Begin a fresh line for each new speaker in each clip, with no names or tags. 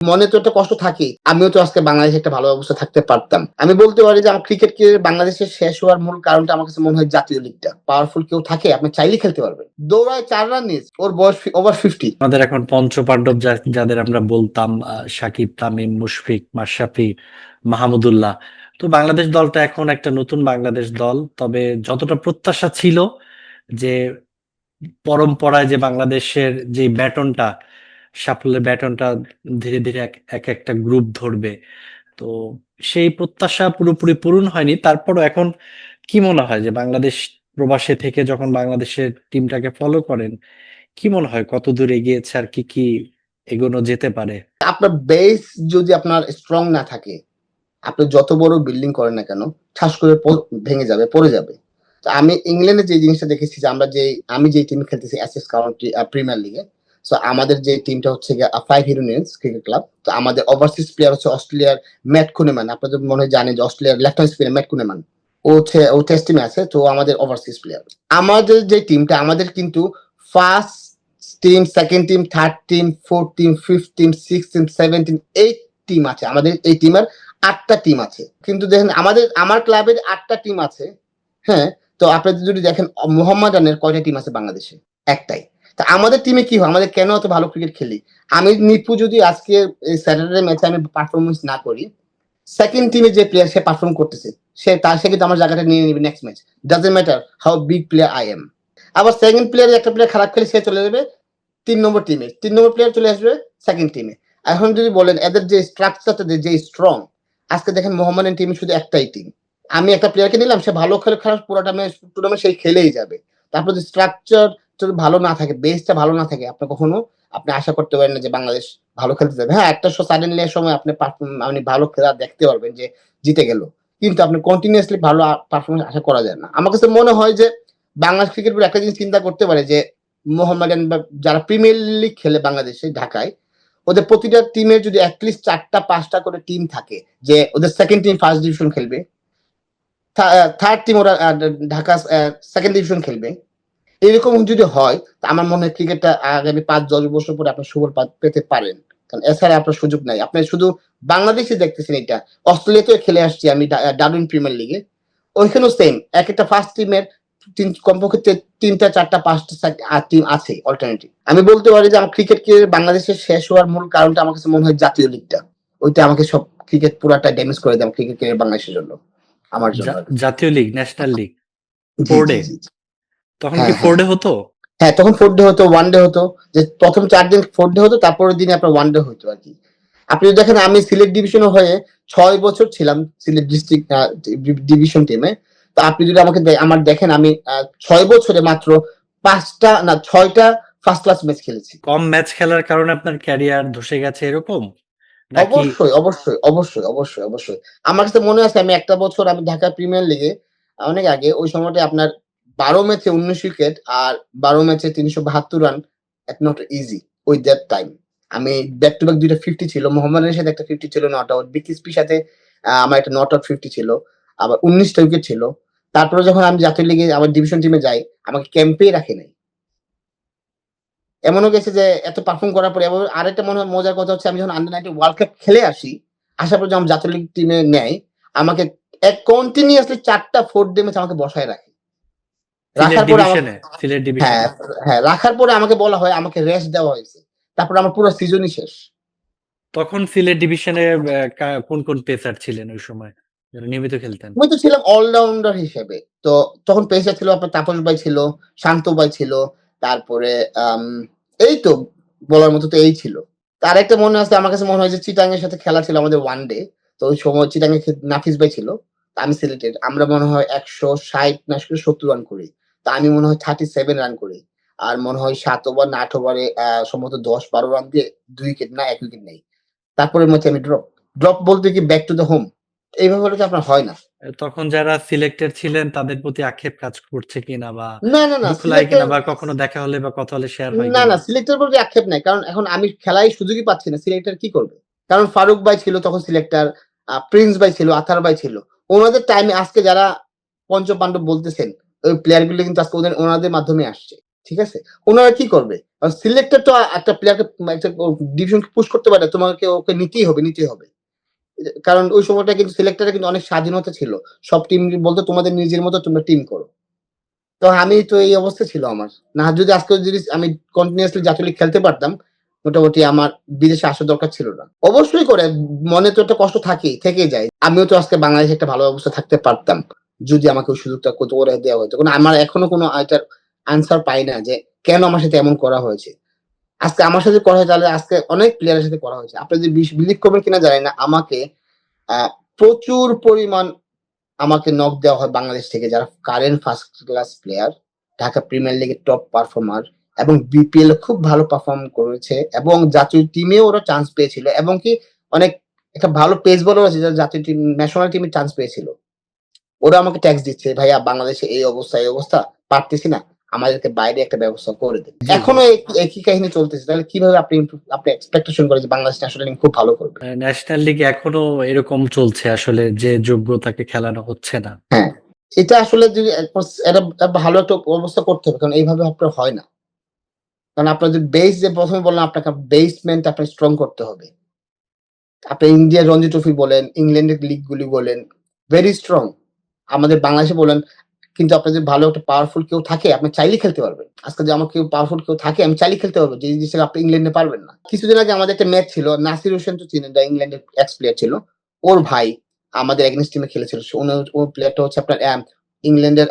মনে তো একটা কষ্ট থাকেই। আমিও তো আজকে বাংলাদেশে একটা ভালো অবস্থায় থাকতে পারতাম। আমি বলতে পারি যে আমার ক্রিকেট ক্যারিয়ার বাংলাদেশে শেষ হওয়ার মূল কারণটা আমার কাছে মনে হয় জাতীয় লিগটা। পাওয়ারফুল কেউ থাকে আপনি চাইলেই খেলতে পারবেন। দৌড়ায় ৪ রান নিস। ওর বয়স ওভার 50।
আমাদের এখন পঞ্চপাণ্ডব যাদের আমরা বলতাম সাকিব, তামিম, মুশফিক, মাশরাফি, মাহমুদুল্লাহ। তো বাংলাদেশ দলটা এখন একটা নতুন বাংলাদেশ দল। তবে যতটা প্রত্যাশা ছিল যে পরম্পরায় যে বাংলাদেশের যে ব্যাটনটা, সাফল্যের ব্যাটনটা ধীরে ধীরে এক একটা গ্রুপ ধরবে, তো সেই প্রত্যাশা পুরোপুরি পূরণ হয়নি। তারপরও এখন কি মনে হয় যে বাংলাদেশ প্রবাসে থেকে যখন বাংলাদেশের টিমটাকে ফলো করেন, কি মনে হয় কত দূর এগিয়েছে আর কি কি এগোনো যেতে পারে?
আপনার বেস যদি আপনার স্ট্রং না থাকে, আপনি যত বড় বিল্ডিং করেন না কেন, ঠাস করে ভেঙে যাবে, পড়ে যাবে। তো আমি ইংল্যান্ডে যে জিনিসটা দেখেছি যে আমি যেই টিমে খেলতেছি এসএস কাউন্টি প্রিমিয়ার লিগে। সো আমাদের যে টিমটা হচ্ছে গিয়ে 5 হিরোনিয়ান্স ক্রিকেট ক্লাব। তো আমাদের ওভারসিজ প্লেয়ার হচ্ছে অস্ট্রেলিয়ার ম্যাট কুনেমান। আপনারা তো মনে হয় জানেন যে অস্ট্রেলিয়ার লেফট হ্যান্ড স্পিনার ম্যাট কুনেমান। ও টেস্ট টিমে আছে। তো আমাদের ওভারসিজ প্লেয়ার। আমাদের যে টিমটা আমাদের কিন্তু first team, second team, third team, fourth team, fifth team, sixth team, seventh team, 8 team আছে। আমাদের এই টিমের ৮টা টিম আছে। কিন্তু দেখেন আমার ক্লাবের ৮টা টিম আছে। হ্যাঁ? তো আপনি যদি দেখেন মোহামেডানের কয়টা টিম আছে বাংলাদেশে? একটাই। তো আমাদের টিমে কি হয়? আমাদের কেন এত ভালো ক্রিকেট খেলি? আমি নিপু যদি আজকে এই স্যাটারডে ম্যাচে আমি পারফরম্যান্স না করি, সেকেন্ড টিমে যে প্লেয়ার সে পারফর্ম করতেছে, সে কিন্তু আমার জায়গাটা নিয়ে নিবে next match. Doesn't matter how big player I am. আবার সেকেন্ড প্লেয়ারে একটা প্লেয়ার খারাপ খেলে সে চলে যাবে ৩ নম্বর টিমে। ৩ নম্বর প্লেয়ার চলে আসবে সেকেন্ড টিমে। এখন যদি বলেন এদের যে স্ট্রাকচারটা যে স্ট্রং, আজকে দেখেন মোহামেডান টিমে শুধু একটাই টিম। আমি একটা প্লেয়ারকে নিলাম, সে ভালো খেলে খারাপ পুরাটা ম্যাচ টুর্নামেন্ট সেই খেলেই যাবে। তারপর যদি স্ট্রাকচার যদি ভালো না থাকে, বেসটা ভালো না থাকে, আপনি আশা করতে পারেন না যে বাংলাদেশ ভালো খেলতে যাবে। হ্যাঁ, একটা সাডেনলি এর সময় আপনি ভালো খেলা দেখতে পারবেন যে জিতে গেল। কিন্তু আপনি কন্টিনিউয়াসলি ভালো পারফরম্যান্স আশা করা যায় না। আমার কাছে মনে হয় যে বাংলাদেশ ক্রিকেট বোর্ড একটা জিনিস চিন্তা করতে পারে যে মোহামেডান বা যারা প্রিমিয়ার লিগ খেলে বাংলাদেশে ঢাকায়, ওদের প্রতিটা টিমের যদি এটলিস্ট ৪টা ৫টা করে টিম থাকে যে ওদের সেকেন্ড টিম ফার্স্ট ডিভিশন খেলবে, থার্ড টিম ওরা ঢাকা সেকেন্ড ডিভিশন খেলবে। এরকম যদি হয় তা আমার মনে হয় ক্রিকেটটা আগামী ৫-১০ বছর পরে আপনার সুফল পেতে পারেন। কারণ এছাড়া আপনার সুযোগ নাই। আপনি শুধু বাংলাদেশে দেখতেছেন এটা। অস্ট্রেলিয়াতেও খেলে আসছি আমি ডাবলিন প্রিমিয়ার লিগে। ওইখানেও সেম। একেকটা ফার্স্ট টিমের কমপক্ষে ৩টা ৪টা ৫টা টিম আছে অল্টারনেটিভ। আমি বলতে পারি যে আমার ক্রিকেট ক্যারিয়ার বাংলাদেশে শেষ হওয়ার মূল কারণটা আমার কাছে মনে হয় জাতীয় লিগটা। ওইটা আমাকে সব ক্রিকেট পুরাটা ড্যামেজ করে দেয় আমার ক্রিকেট ক্যারিয়ার বাংলাদেশের জন্য। আমার জন্য আরকি।
জাতীয় লিগ, ন্যাশনাল লিগ,
জি,
ফোর
জি,
ডে,
জি।
তখন কি
হ্যাঁ,
ফোর
হ্যাঁ।
ডে হতো?
হ্যাঁ, তখন 4 ডে হতো, 1 ডে হতো। যে ১ম ৪ দিন 4 ডে হতো, তারপরের দিনে আপনার 1 ডে হইতো আরকি। আপনি যদি দেখেন আমি সিলেট ডিভিশনে হয়ে ৬ বছর ছিলাম সিলেট ডিস্ট্রিক্ট ডিভিশন টিমে। তো আপনি যদি আমার দেখেন আমি ৬ বছরে মাত্র ৫ টা না ৬ টা ফার্স্ট ক্লাস ম্যাচ খেলেছি।
কম ম্যাচ খেলার কারণে আপনার ক্যারিয়ার ধসে গেছে এরকম নাকি?
অবশ্যই। আমার কাছে মনে আছে আমি একটা বছর আমি ঢাকা প্রিমিয়ার লিগে অনেক আগে ওই সময়টায় আপনার ১২ ম্যাচে ১৯ উইকেট আর ১২ ম্যাচে ৩৭২ run not easy with that time. আমি ব্যাক টু ব্যাক ২ টা 50 ছিল। মোহামেডানের সাথে একটা 50 ছিল নট আউট। বিকিসপির সাথে আমার একটা নট আউট 50 ছিল। আবার ১৯ টা উইকেট ছিল। তারপরে যখন আমি জাতীয় লিগে আবার ডিভিশন টিমে যাই, আমাকে ক্যাম্পেই রাখে নাই। এমনও গেছে যে এত পারফর্ম করার পরে এবং আরেকটা মনে হয় মজার কথা হচ্ছে আমি যখন আন্ডার 19 ওয়ার্ল্ড কাপ খেলে আসি, আসার পর যখন জাতীয় লিগ টিমে নেয়, আমাকে কন্টিনিউয়াসলি ৪ টা 4 ডে ম্যাচ আমাকে বসায় রাখে।
সিলেট
রাখার পরে আমাকে
ডিভিশনে, সিলেট
হ্যাঁ,
ডিভিশনে।
হ্যাঁ, রাখার পরে আমাকে বলা হয় আমাকে রেস্ট দেওয়া হয়েছে। তারপরে আমার পুরো সিজনই শেষ।
তখন সিলেট ডিভিশনে কোন কোন পেসার ছিলেন ওই সময় যারা নিয়মিত খেলতেন?
আমি তো ছিলাম অলরাউন্ডার হিসেবে। তো তখন পেসার ছিল আপনার তাপস ভাই ছিল, শান্ত ভাই ছিল, তারপরে আম এই তো বলার মতো তো এই ছিল। তো আরেকটা মনে আছে আমার কাছে মনে হয় যে চিটাং এর সাথে খেলা ছিল আমাদের ওয়ান ডে। তো ওই সময় চিটাং এর নাফিস ভাই ছিল। তো আমি সিলেক্টেড। আমরা মনে হয় ১৬০ না ৭০ রান করি। তো আমি মনে হয় 37 রান করি। আর মনে হয় ৭ ওভার না ৮ ওভারে সম্ভবত ১০-১২ রান দিয়ে ২ উইকেট না ১ উইকেট নেই। তারপরের ম্যাচে আমি ড্রপ। ড্রপ বলতে কি ব্যাক টু দ্য হোম। এইভাবে হলে তো আপনার হয় না।
তখন যারা সিলেক্টেড ছিলেন তাদের প্রতি আক্ষেপ কাজ করছে কিনা বা
না,
দুঃখ লাগে
সিলেক্টর
কিনা বা কখনো দেখা হলে বা কথা হলে শেয়ার হয় কিনা?
না, সিলেক্টর প্রতি আক্ষেপ নাই। কারণ এখন আমি খেলায় সুযোগই পাচ্ছি না। সিলেক্টর কি করবে? কারণ ফারুক ভাই ছিল তখন সিলেক্টর, প্রিন্স ভাই ছিল, আথার ভাই ছিল। ওনাদের টাইমে আজকে যারা পঞ্চপান্ডব বলতেছেন, ওই প্লেয়ার গুলো কিন্তু আজকে ওনাদের মাধ্যমে আসছে। ঠিক আছে? ওনারা কি করবে? সিলেক্টর তো একটা প্লেয়ারকে একটা ডিভিশনকে পুশ করতে পারে, তোমাকে ওকে নিতেই হবে, নিতেই হবে। কারণ ওই সময়টা কিন্তু সিলেক্টরের কিন্তু অনেক স্বাধীনতা ছিল। সব টিম বলতো তোমাদের নিজের মতো তোমরা টিম করো। তো আমি তো এই অবস্থা ছিল আমার। না যদি আজকে যদি আমি কন্টিনিউয়াসলি জাতীয় লীগ খেলতে পারতাম, মোটামুটি আমার বিদেশে আসার দরকার ছিল না। অবশ্যই করে মনে তো একটা কষ্ট থাকেই, থেকেই যায়। আমিও তো আজকে বাংলাদেশে একটা ভালো অবস্থায় থাকতে পারতাম। যদি আমাকে ওই সুযোগটা করে দেওয়া হতো। কারণ আমার এখনো কোনো এটার আনসার পাই না যে কেন আমার সাথে এমন করা হয়েছে। আজকে আমার সাথে করা হয়েছে তাহলে আজকে অনেক প্লেয়ারের সাথে করা হয়েছে। আপনি যদি বিলিভ করবেন কিনা জানি না, আমাকে আ প্রচুর পরিমাণ আমাকে নক দেওয়া হয় বাংলাদেশ থেকে যারা current first class player, Dhaka premier লিগের টপ পারফর্মার এবং বিপিএল এ খুব ভালো পারফর্ম করেছে এবং জাতীয় টিমেও ওরা চান্স পেয়েছিল এবং কি অনেক একটা ভালো পেস বোলার আছে যারা জাতীয় টিম ন্যাশনাল টিমে চান্স পেয়েছিল। ওরা আমাকে ট্যাক্স দিচ্ছে, "ভাইয়া বাংলাদেশে এই অবস্থা, পারতেছি না। আমাদেরকে বাইরে একটা ব্যবস্থা করে দেন।"
জি, জি।
এখনো একই কাহিনী চলতেছে। তাহলে কিভাবে আপনি এক্সপেকটেশন করেন যে বাংলাদেশ ন্যাশনাল টিম খুব ভালো করবে?
ন্যাশনাল লিগে এখনো এরকম চলছে আসলে যে যোগ্য তাকে খেলানো হচ্ছে না।
হ্যাঁ, এটা আসলে যদি একটা ভালো একটা অবস্থা করতে হবে। কারণ এইভাবে আপনার হয় না। কারণ আপনার যে বেস যে ১ম এ বললাম আপনাকে বেসমেন্ট আপনার স্ট্রং করতে হবে। আপনি ইন্ডিয়ার রঞ্জি ট্রফি বলেন, ইংল্যান্ডের লিগ গুলি বলেন, ভেরি স্ট্রং। আমাদের বাংলাদেশে বলেন, কিন্তু আপনার যদি ভালো একটা পাওয়ারফুল কেউ থাকে, আপনি চাইলেই খেলতে পারবেন। আজকে যদি আমার কেউ পাওয়ারফুল কেউ থাকে, আমি চাইলেই খেলতে পারবো। যে জিনিসটা আপনি ইংল্যান্ডে পারবেন না। কিছুদিন আগে আমাদের একটা ম্যাচ ছিল। নাসির হোসেন তো চিনেন, ইংল্যান্ডের এক্স প্লেয়ার ছিল। ওর ভাই আমাদের এগেইনস্ট টিমে খেলেছিল। ওই প্লেয়ারটা হচ্ছে আপনার ইংল্যান্ডের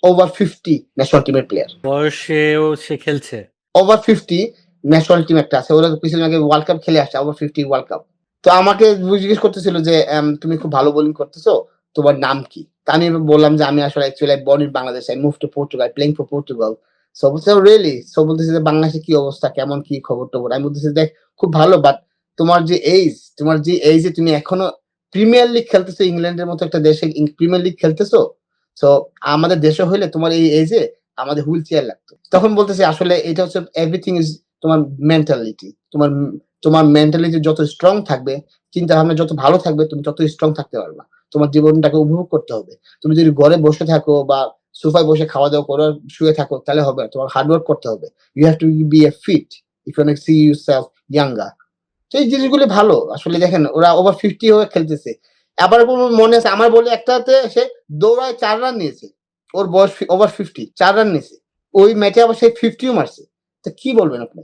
ওভার 50 ন্যাশনাল টিমের প্লেয়ার।
বয়সেও সে খেলছে।
ওভার 50 ন্যাশনাল টিম একটা আছে। ওরা কিছুদিন আগে ওয়ার্ল্ড কাপ খেলে আসছে, ওভার 50 ওয়ার্ল্ড কাপ। তো আমাকে জিজ্ঞেস করতেছিল যে, "তুমি খুব ভালো বোলিং করতেছো। তোমার নাম কি?" তা আমি বললাম যে, "আমি আসলে actually born in Bangladesh. I moved to Portugal, playing for Portugal." So বলছে, "Oh really?" সো বলতেছে যে, "বাংলাদেশে কি অবস্থা? কেমন কি খবর-টবর?" আমি বলতেছি, "দেখ খুব ভালো বাট তোমার যে এইজ এ তুমি এখনো প্রিমিয়ার লিগ খেলতেছো ইংল্যান্ডের মতো একটা দেশে প্রিমিয়ার লিগ খেলতেছো। সো আমাদের দেশে হইলে তোমার এই এইজ এ আমাদের হুইল চেয়ার লাগতো।" তখন বলতেছে, "আসলে এটা হচ্ছে এভরিথিং ইস তোমার মেন্টালিটি। তোমার মেন্টালিটি যত স্ট্রং থাকবে, চিন্তাভাবনা যত ভালো থাকবে, তুমি তত স্ট্রং থাকতে পারবা। তোমার জীবনটাকে উপভোগ করতে হবে। তুমি যদি ঘরে বসে থাকো বা সোফায় বসে খাওয়া-দাওয়া করে শুয়ে থাকো, তাহলে হবে না। তোমার হার্ড ওয়ার্ক করতে হবে। You have to be a fit if you wanna see yourself younger." তো এই জিনিসগুলি ভালো। আসলে দেখেন ওরা ওভার 50 হয়ে খেলতেছে। আবার মনে আছে আমার বলে একটাতে সে দৌড়ায় ৪ রান নিয়েছে। ওর বয়স ওভার 50 ৪ রান নিয়েছে। ওই ম্যাচে আবার সে 50 ও মারছে। তো কি বলবেন আপনি?